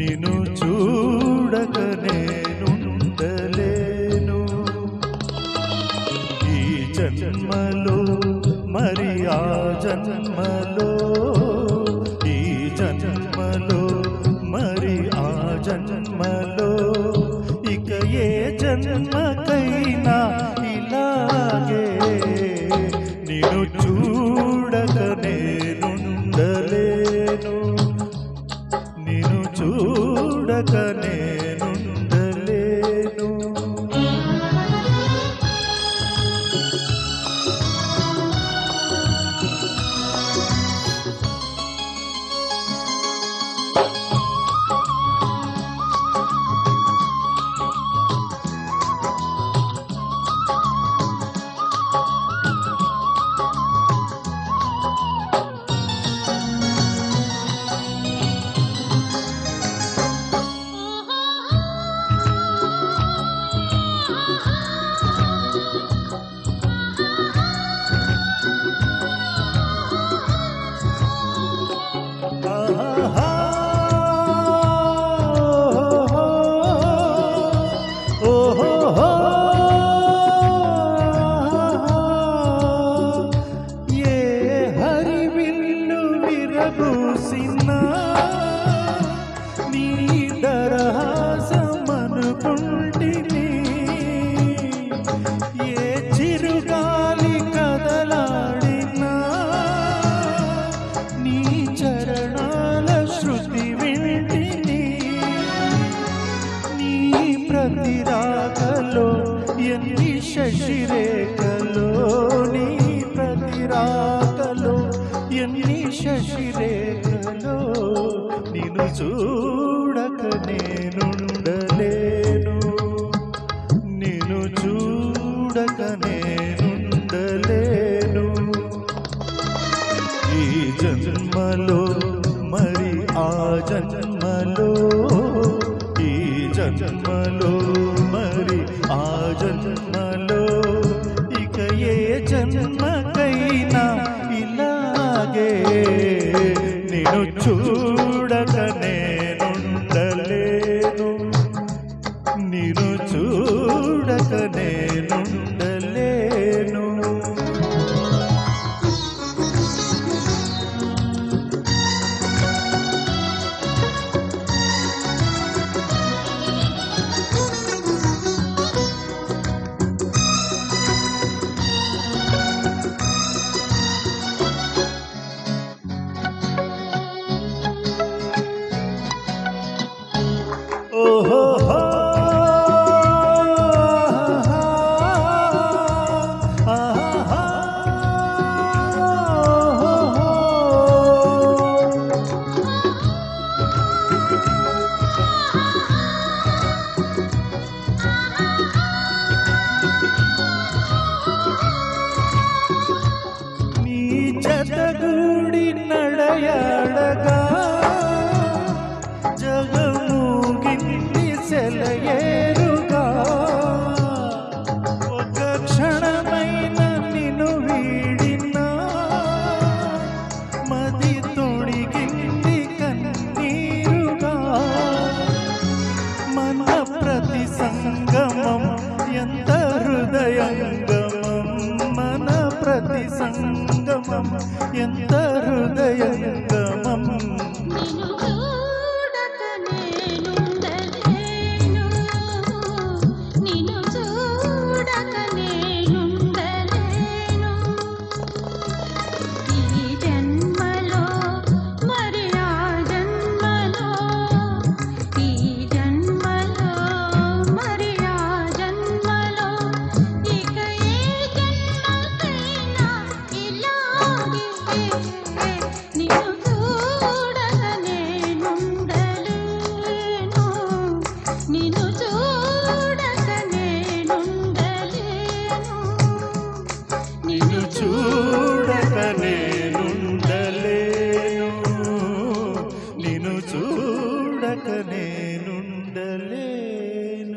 నిన్ను చూడక నేనుండలేను. ఈ జన్మలో మరి ఆ జన్మలో, ఈ జన్మలో మరి ఆ జన్మలో, ఇక ఏ జన్మకైనా ఇలాగే నిన్ను చూడక నేనుండలేను. నిన్ను చూడక నేనుండలేను. నీ దరహాసమనుకుంటిని, ఏ చిరుగాలి కదలాడినా నీ చరణాల శృతి వింటిని. నీ ప్రతి రాకలో ఎన్ని శశిరేఖలో, నీ ప్రతి రాకలో ఎన్ని శశిరేఖలో, నిన్ను చూడక నేనుండలేను. నిన్ను చూడక నేనుండలేను. ఈ జన్మలో మరి ఆ జన్మలో, ఈ జన్మలో మరి ఆ జన్మలో, ఇక ఏ జన్మకైనా ఇలాగే నిన్ను చూడక